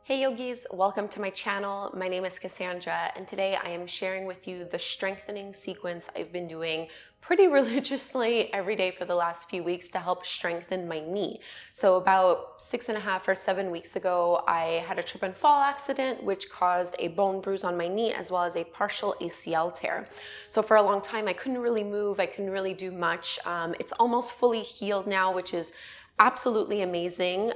Hey yogis, welcome to my channel. My name is Kassandra, and today I am sharing with you the strengthening sequence I've been doing pretty religiously every day for the last few weeks to help strengthen my knee. So about 6.5 or 7 weeks ago, I had a trip and fall accident, which caused a bone bruise on my knee as well as a partial ACL tear. So for a long time, I couldn't really move. I couldn't really do much. It's almost fully healed now, which is absolutely amazing.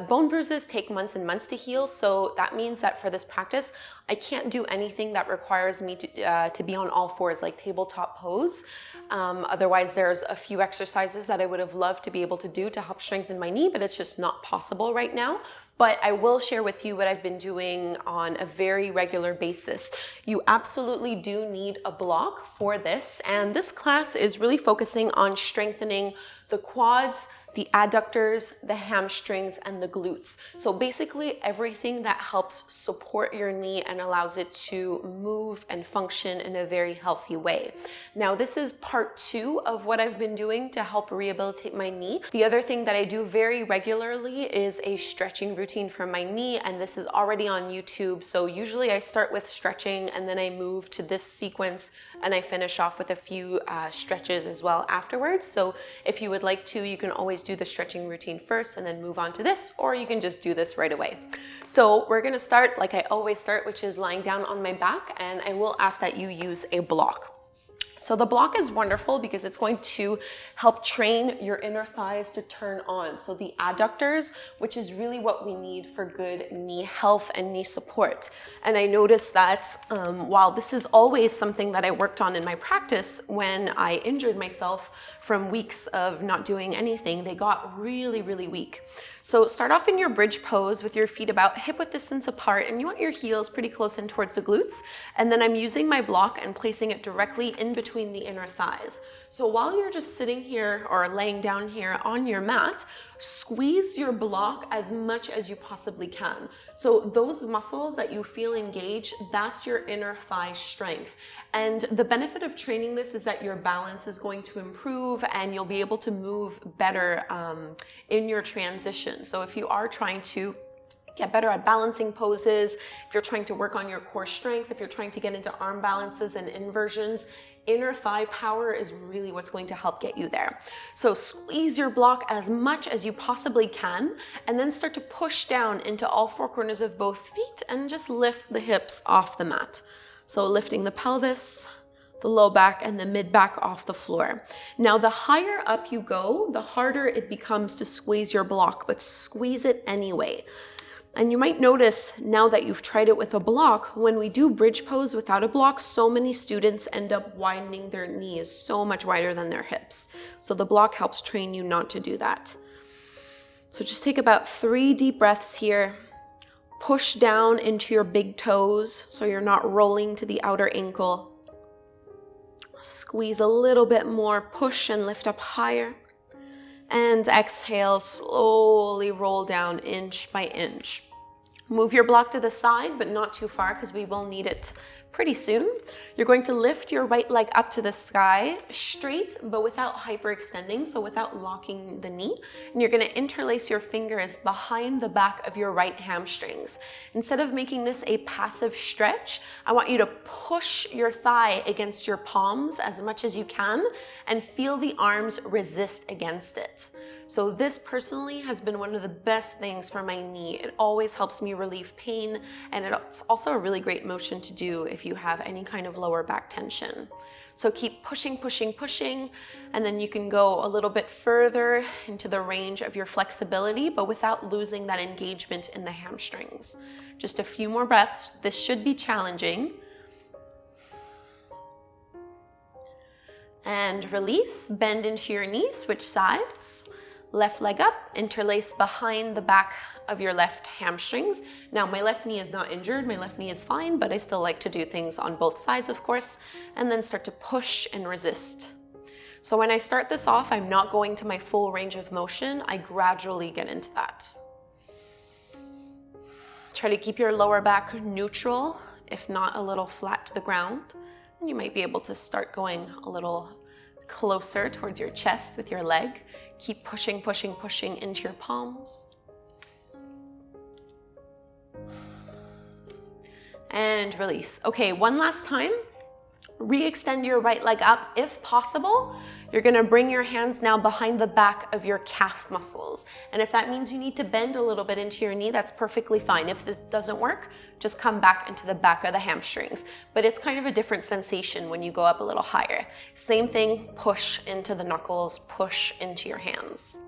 Bone bruises take months and months to heal, so that means that for this practice, I can't do anything that requires me to be on all fours, like tabletop pose. Otherwise, there's a few exercises that I would have loved to be able to do to help strengthen my knee, but it's just not possible right now. But I will share with you what I've been doing on a very regular basis. You absolutely do need a block for this, and this class is really focusing on strengthening the quads, the adductors, the hamstrings, and the glutes. So basically everything that helps support your knee and allows it to move and function in a very healthy way. Now, this is part 2 of what I've been doing to help rehabilitate my knee. The other thing that I do very regularly is a stretching routine for my knee, and this is already on YouTube. So usually I start with stretching and then I move to this sequence and I finish off with a few stretches as well afterwards. So if you would like to, you can always do the stretching routine first and then move on to this, or you can just do this right away. So we're gonna start like I always start, which is lying down on my back, and I will ask that you use a block. So the block is wonderful because it's going to help train your inner thighs to turn on. So the adductors, which is really what we need for good knee health and knee support. And I noticed that while this is always something that I worked on in my practice, when I injured myself from weeks of not doing anything, they got really, really weak. So start off in your bridge pose with your feet about hip-width distance apart, and you want your heels pretty close in towards the glutes. And then I'm using my block and placing it directly in between the inner thighs. So while you're just sitting here or laying down here on your mat, squeeze your block as much as you possibly can. So those muscles that you feel engaged, that's your inner thigh strength. And the benefit of training this is that your balance is going to improve and you'll be able to move better in your transition. So if you are trying to get better at balancing poses, if you're trying to work on your core strength, if you're trying to get into arm balances and inversions, inner thigh power is really what's going to help get you there. So squeeze your block as much as you possibly can, and then start to push down into all four corners of both feet and just lift the hips off the mat. So lifting the pelvis, the low back, and the mid back off the floor. Now, the higher up you go, the harder it becomes to squeeze your block, but squeeze it anyway. And you might notice now that you've tried it with a block, when we do bridge pose without a block, so many students end up widening their knees so much wider than their hips. So the block helps train you not to do that. So just take about 3 deep breaths here. Push down into your big toes so you're not rolling to the outer ankle. Squeeze a little bit more, push and lift up higher. And exhale, slowly roll down inch by inch. Move your block to the side, but not too far because we will need it pretty soon. You're going to lift your right leg up to the sky, straight, but without hyperextending, so without locking the knee. And you're going to interlace your fingers behind the back of your right hamstrings. Instead of making this a passive stretch, I want you to push your thigh against your palms as much as you can and feel the arms resist against it. So this personally has been one of the best things for my knee. It always helps me relieve pain, and it's also a really great motion to do if you have any kind of lower back tension. So keep pushing, pushing, pushing, and then you can go a little bit further into the range of your flexibility, but without losing that engagement in the hamstrings. Just a few more breaths. This should be challenging. And release, bend into your knee, switch sides. Left leg up, interlace behind the back of your left hamstrings. Now, my left knee is not injured, my left knee is fine, but I still like to do things on both sides, of course, and then start to push and resist. So when I start this off, I'm not going to my full range of motion. I gradually get into that. Try to keep your lower back neutral, if not a little flat to the ground. And you might be able to start going a little closer towards your chest with your leg. Keep pushing, pushing, pushing into your palms. and release. Okay, one last time. Re-extend your right leg up if possible. You're gonna bring your hands now behind the back of your calf muscles. And if that means you need to bend a little bit into your knee, that's perfectly fine. If this doesn't work, just come back into the back of the hamstrings. But it's kind of a different sensation when you go up a little higher. Same thing, push into the knuckles, push into your hands.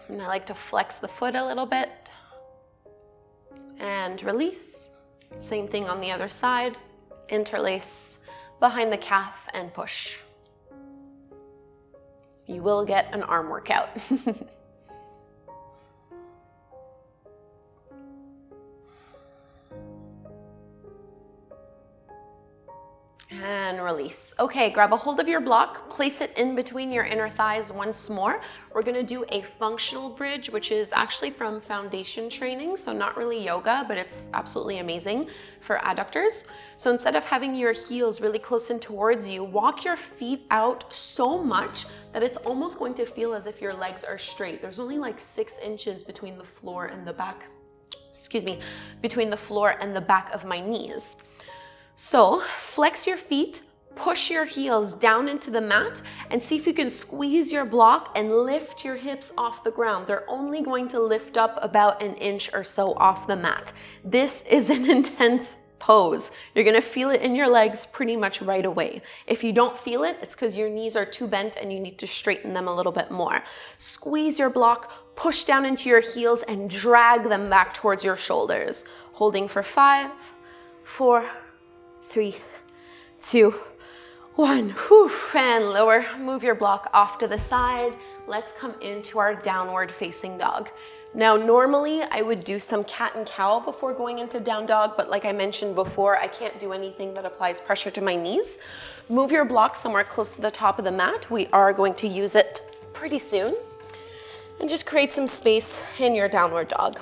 And I like to flex the foot a little bit. And release. Same thing on the other side. Interlace behind the calf and push. You will get an arm workout. And release. Okay, grab a hold of your block, place it in between your inner thighs once more. We're gonna do a functional bridge, which is actually from foundation training, so not really yoga, but it's absolutely amazing for adductors. So instead of having your heels really close in towards you, walk your feet out so much that it's almost going to feel as if your legs are straight. There's only like 6 inches between the floor and the back, between the floor and the back of my knees. So flex your feet, push your heels down into the mat, and see if you can squeeze your block and lift your hips off the ground. They're only going to lift up about 1 inch or so off the mat. This is an intense pose. You're gonna feel it in your legs pretty much right away. If you don't feel it, it's because your knees are too bent and you need to straighten them a little bit more. Squeeze your block, push down into your heels, and drag them back towards your shoulders. Holding for 5, 4, 3, 2, 1. Whew. And lower. Move your block off to the side. Let's come into our downward facing dog. Now, normally I would do some cat and cow before going into down dog, but like I mentioned before, I can't do anything that applies pressure to my knees. Move your block somewhere close to the top of the mat. We are going to use it pretty soon. And just create some space in your downward dog.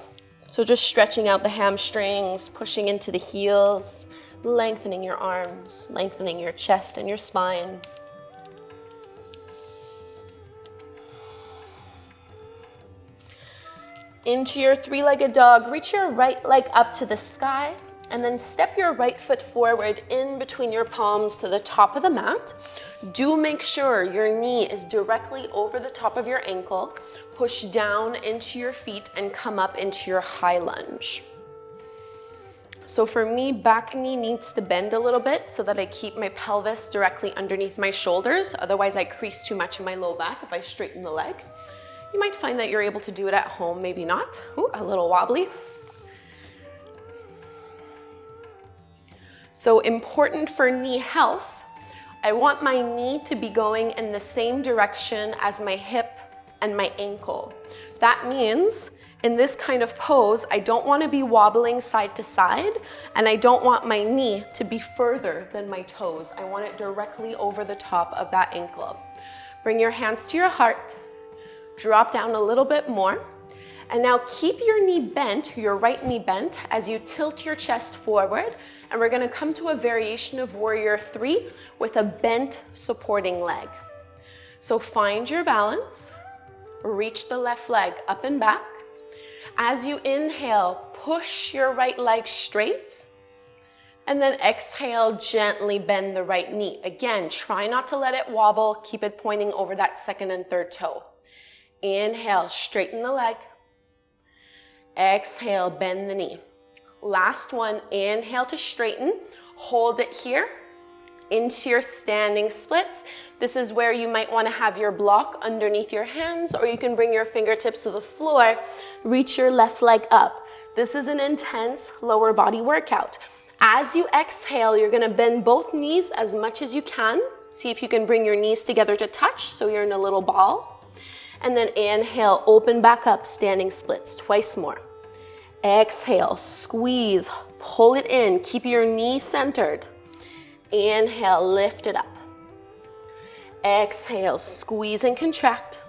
So just stretching out the hamstrings, pushing into the heels, lengthening your arms, lengthening your chest and your spine. Into your 3-legged dog, reach your right leg up to the sky, and then step your right foot forward in between your palms to the top of the mat. Do make sure your knee is directly over the top of your ankle. Push down into your feet and come up into your high lunge. So for me, back knee needs to bend a little bit so that I keep my pelvis directly underneath my shoulders. Otherwise, I crease too much in my low back if I straighten the leg. You might find that you're able to do it at home, maybe not. Ooh, a little wobbly. So important for knee health, I want my knee to be going in the same direction as my hip and my ankle. That means in this kind of pose, I don't want to be wobbling side to side, and I don't want my knee to be further than my toes. I want it directly over the top of that ankle. Bring your hands to your heart, drop down a little bit more, and now keep your knee bent, your right knee bent, as you tilt your chest forward, and we're gonna come to a variation of Warrior 3 with a bent supporting leg. So find your balance, reach the left leg up and back. As you inhale, push your right leg straight, and then exhale, gently bend the right knee. Again, try not to let it wobble, keep it pointing over that second and third toe. Inhale, straighten the leg. Exhale, bend the knee. Last one, inhale to straighten. Hold it here into your standing splits. This is where you might want to have your block underneath your hands, or you can bring your fingertips to the floor, reach your left leg up. This is an intense lower body workout. As you exhale, you're going to bend both knees as much as you can. See if you can bring your knees together to touch so you're in a little ball. And then inhale, open back up, standing splits, twice more. Exhale, squeeze, pull it in, keep your knee centered. Inhale, lift it up. Exhale, squeeze and contract.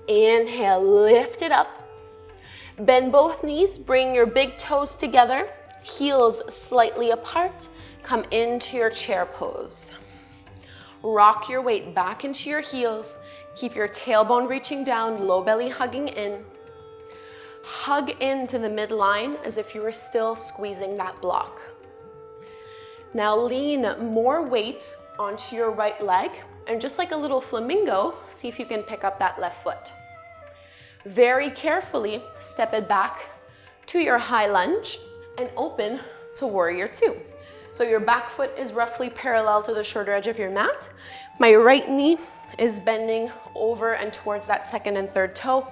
Inhale, lift it up. Bend both knees, bring your big toes together, heels slightly apart, come into your chair pose. Rock your weight back into your heels. Keep your tailbone reaching down, low belly hugging in. Hug into the midline as if you were still squeezing that block. Now lean more weight onto your right leg, and just like a little flamingo, see if you can pick up that left foot. Very carefully step it back to your high lunge and open to warrior two. So your back foot is roughly parallel to the shorter edge of your mat. My right knee is bending over and towards that second and third toe.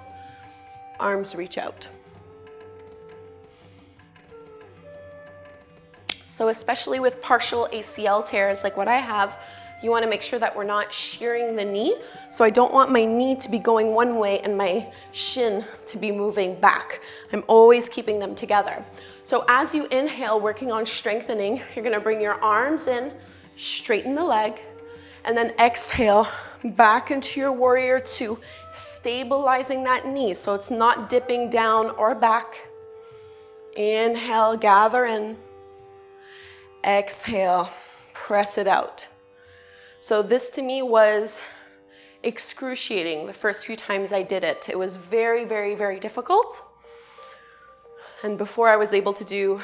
Arms reach out. So especially with partial ACL tears like what I have, you want to make sure that we're not shearing the knee. So I don't want my knee to be going one way and my shin to be moving back. I'm always keeping them together. So as you inhale, working on strengthening, you're going to bring your arms in, straighten the leg, and then exhale back into your warrior two, stabilizing that knee so it's not dipping down or back. Inhale, gather in. Exhale, press it out. So this to me was excruciating the first few times I did it. It was very, very, very difficult. And before I was able to do,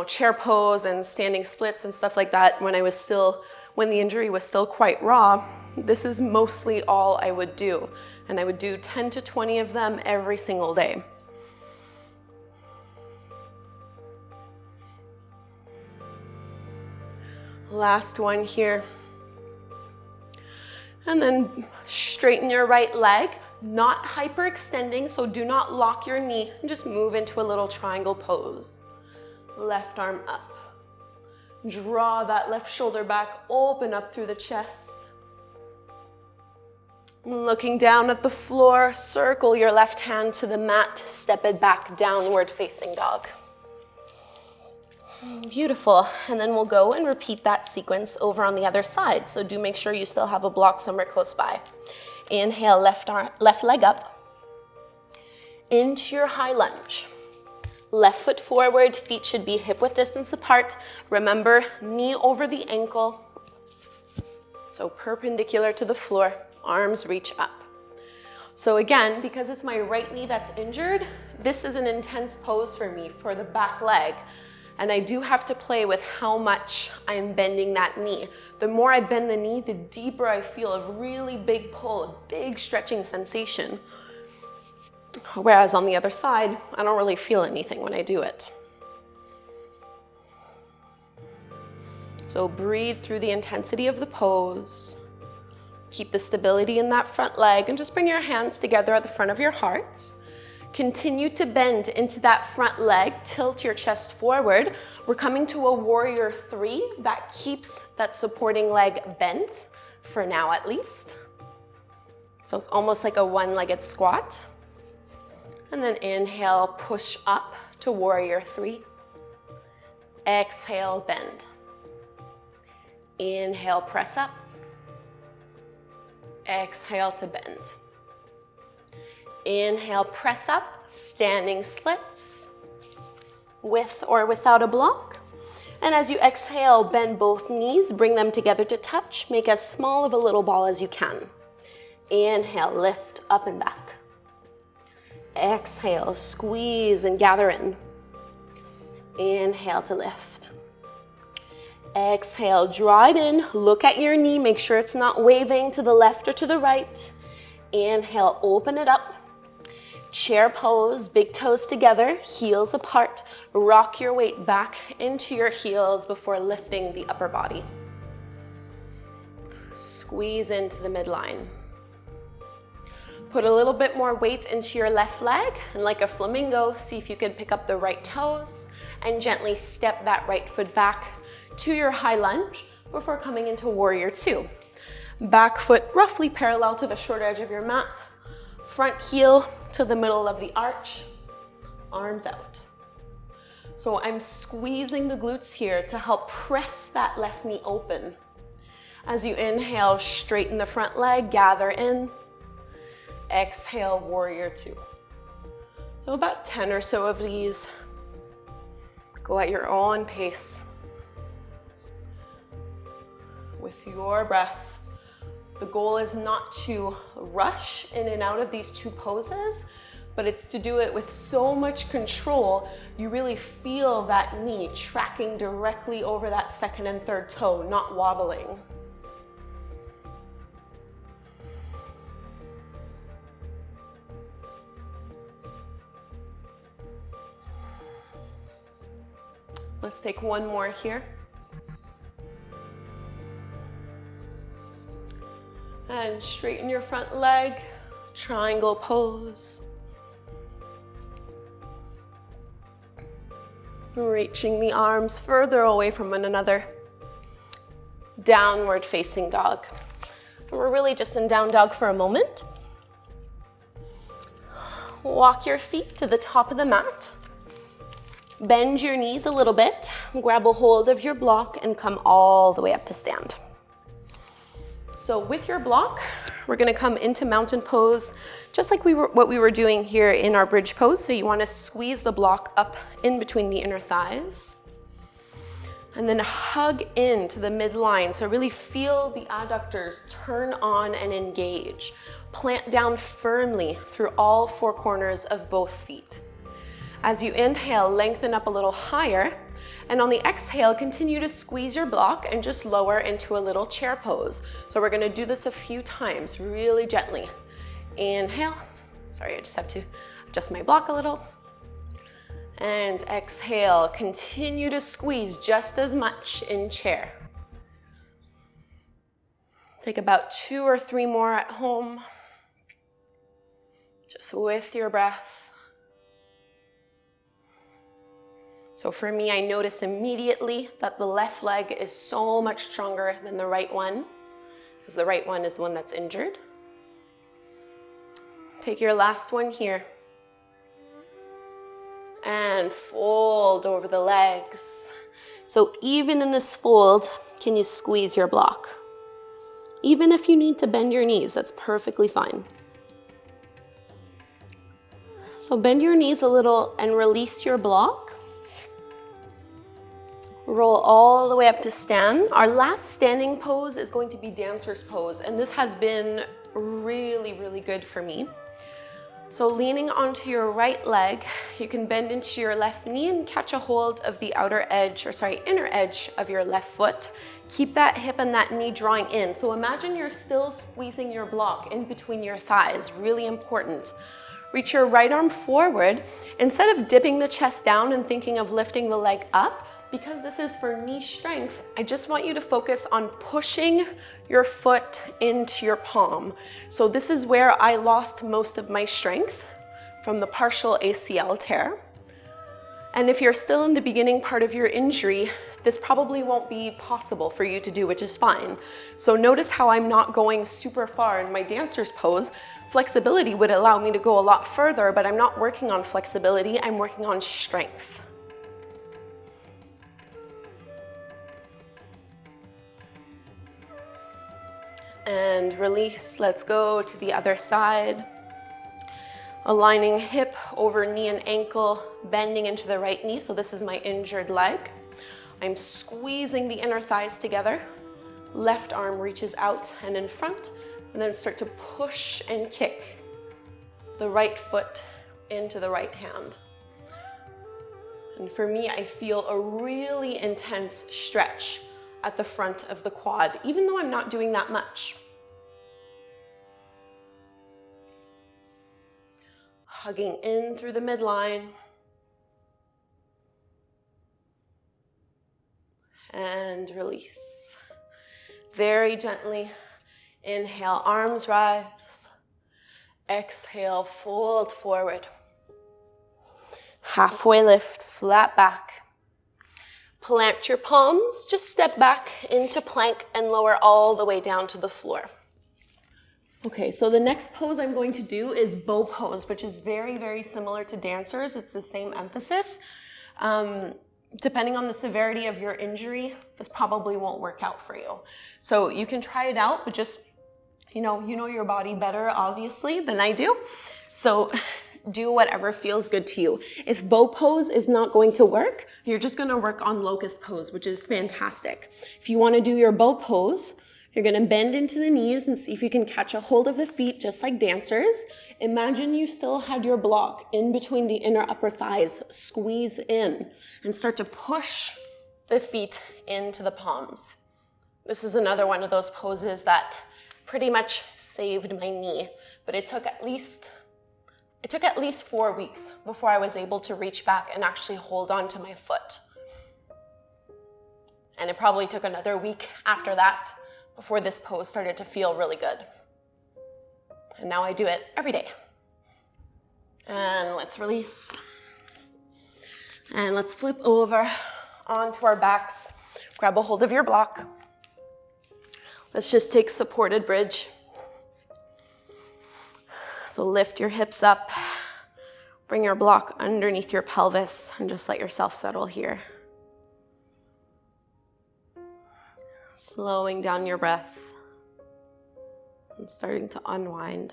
chair pose and standing splits and stuff like that, when the injury was still quite raw, this is mostly all I would do. And I would do 10 to 20 of them every single day. Last one here. And then straighten your right leg, not hyperextending, so do not lock your knee, and just move into a little triangle pose. Left arm up. Draw that left shoulder back, open up through the chest. Looking down at the floor, circle your left hand to the mat, step it back, downward facing dog. Beautiful, and then we'll go and repeat that sequence over on the other side. So do make sure you still have a block somewhere close by. Inhale, left leg up. Into your high lunge. Left foot forward, feet should be hip width distance apart. Remember, knee over the ankle. So perpendicular to the floor, arms reach up. So again, because it's my right knee that's injured, this is an intense pose for me for the back leg. And I do have to play with how much I'm bending that knee. The more I bend the knee, the deeper I feel a really big pull, a big stretching sensation. Whereas on the other side, I don't really feel anything when I do it. So breathe through the intensity of the pose. Keep the stability in that front leg and just bring your hands together at the front of your heart. Continue to bend into that front leg, tilt your chest forward. We're coming to a warrior three that keeps that supporting leg bent, for now at least. So it's almost like a one-legged squat. And then inhale, push up to warrior three. Exhale, bend. Inhale, press up. Exhale to bend. Inhale, press up, standing splits, with or without a block. And as you exhale, bend both knees, bring them together to touch. Make as small of a little ball as you can. Inhale, lift up and back. Exhale, squeeze and gather in. Inhale to lift. Exhale, draw it in, look at your knee, make sure it's not waving to the left or to the right. Inhale, open it up. Chair pose, big toes together, heels apart. Rock your weight back into your heels before lifting the upper body. Squeeze into the midline. Put a little bit more weight into your left leg, and like a flamingo, see if you can pick up the right toes and gently step that right foot back to your high lunge before coming into warrior two. Back foot roughly parallel to the shorter edge of your mat. Front heel to the middle of the arch, arms out. So I'm squeezing the glutes here to help press that left knee open. As you inhale, straighten the front leg, gather in. Exhale, warrior two. So about 10 or so of these. Go at your own pace. With your breath. The goal is not to rush in and out of these two poses, but it's to do it with so much control, you really feel that knee tracking directly over that second and third toe, not wobbling. Let's take one more here. And straighten your front leg, triangle pose. Reaching the arms further away from one another. Downward facing dog. And we're really just in down dog for a moment. Walk your feet to the top of the mat. Bend your knees a little bit, grab a hold of your block and come all the way up to stand. So with your block, we're gonna come into mountain pose, just like what we were doing here in our bridge pose. So you wanna squeeze the block up in between the inner thighs. And then hug into the midline. So really feel the adductors turn on and engage. Plant down firmly through all four corners of both feet. As you inhale, lengthen up a little higher. And on the exhale, continue to squeeze your block and just lower into a little chair pose. So we're gonna do this a few times, really gently. Inhale. Sorry, I just have to adjust my block a little. And exhale, continue to squeeze just as much in chair. Take about 2 or 3 more at home, just with your breath. So for me, I notice immediately that the left leg is so much stronger than the right one, because the right one is the one that's injured. Take your last one here. And fold over the legs. So even in this fold, can you squeeze your block? Even if you need to bend your knees, that's perfectly fine. So bend your knees a little and release your block. Roll all the way up to stand. Our last standing pose is going to be dancer's pose, and this has been really, really good for me. So leaning onto your right leg, you can bend into your left knee and catch a hold of the inner edge of your left foot. Keep that hip and that knee drawing in. So imagine you're still squeezing your block in between your thighs, really important. Reach your right arm forward. Instead of dipping the chest down and thinking of lifting the leg up, because this is for knee strength, I just want you to focus on pushing your foot into your palm. So this is where I lost most of my strength from the partial ACL tear. And if you're still in the beginning part of your injury, this probably won't be possible for you to do, which is fine. So notice how I'm not going super far in my dancer's pose. Flexibility would allow me to go a lot further, but I'm not working on flexibility, I'm working on strength. And release, let's go to the other side. Aligning hip over knee and ankle, bending into the right knee. So this is my injured leg. I'm squeezing the inner thighs together. Left arm reaches out and in front, and then start to push and kick the right foot into the right hand. And for me, I feel a really intense stretch at the front of the quad, even though I'm not doing that much. Hugging in through the midline. And release. Very gently. Inhale, arms rise. Exhale, fold forward. Halfway lift, flat back. Plant your palms, just step back into plank and lower all the way down to the floor. Okay, so the next pose I'm going to do is bow pose, which is very, very similar to dancers. It's the same emphasis. Depending on the severity of your injury, this probably won't work out for you. So you can try it out, but just, you know your body better, obviously, than I do. So do whatever feels good to you. If bow pose is not going to work, you're just gonna work on locust pose, which is fantastic. If you wanna do your bow pose, You're gonna bend into the knees and see if you can catch a hold of the feet just like dancers. Imagine you still had your block in between the inner upper thighs. Squeeze in and start to push the feet into the palms. This is another one of those poses that pretty much saved my knee, but it took at least 4 weeks before I was able to reach back and actually hold on to my foot. And it probably took another week after that before this pose started to feel really good. And now I do it every day. And let's release. And let's flip over onto our backs. Grab a hold of your block. Let's just take supported bridge. So lift your hips up, bring your block underneath your pelvis, and just let yourself settle here. Slowing down your breath and starting to unwind.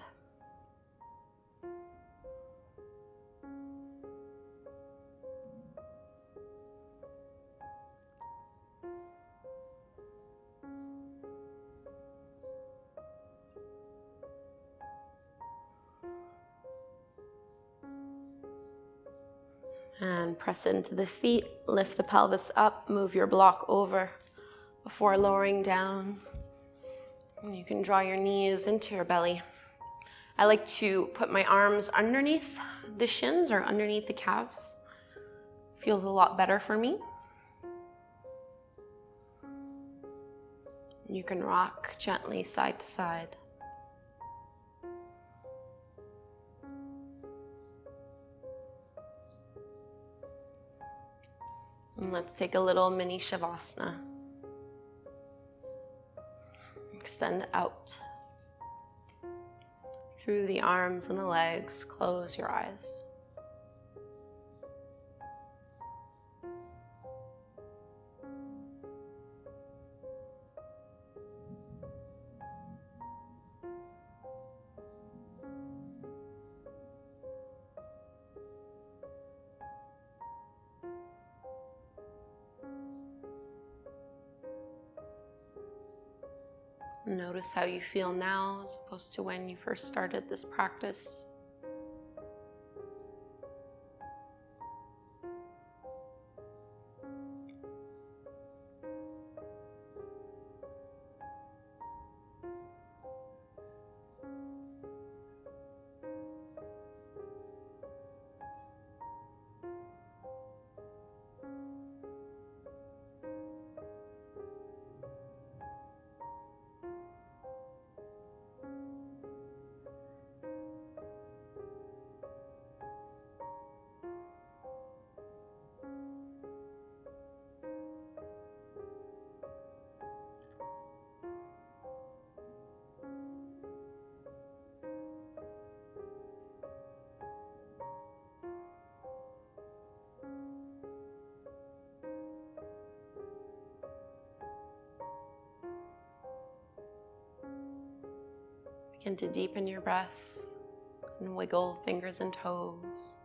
And press into the feet, lift the pelvis up, move your block over before lowering down. And you can draw your knees into your belly. I like to put my arms underneath the shins or underneath the calves. Feels a lot better for me. You can rock gently side to side. And let's take a little mini shavasana. Extend out through the arms and the legs. Close your eyes. Notice how you feel now as opposed to when you first started this practice. Begin to deepen your breath and wiggle fingers and toes.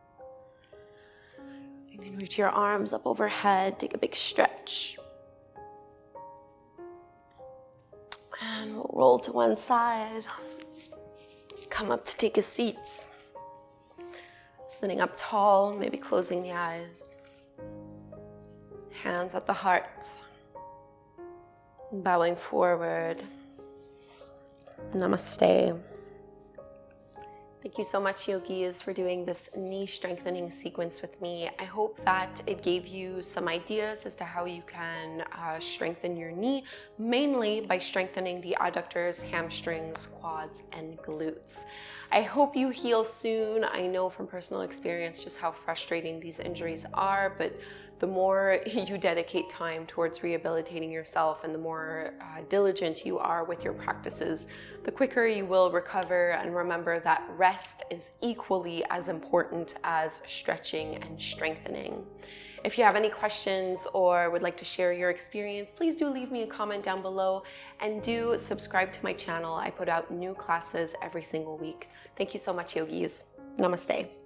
You can reach your arms up overhead, take a big stretch. And we'll roll to one side. Come up to take a seat. Sitting up tall, maybe closing the eyes. Hands at the heart. Bowing forward. Namaste. Thank you so much, yogis, for doing this knee strengthening sequence with me. I hope that it gave you some ideas as to how you can strengthen your knee, mainly by strengthening the adductors, hamstrings, quads, and glutes. I hope you heal soon. I know from personal experience just how frustrating these injuries are, but the more you dedicate time towards rehabilitating yourself and the more diligent you are with your practices, the quicker you will recover. And remember that rest is equally as important as stretching and strengthening. If you have any questions or would like to share your experience, please do leave me a comment down below and do subscribe to my channel. I put out new classes every single week. Thank you so much, yogis. Namaste.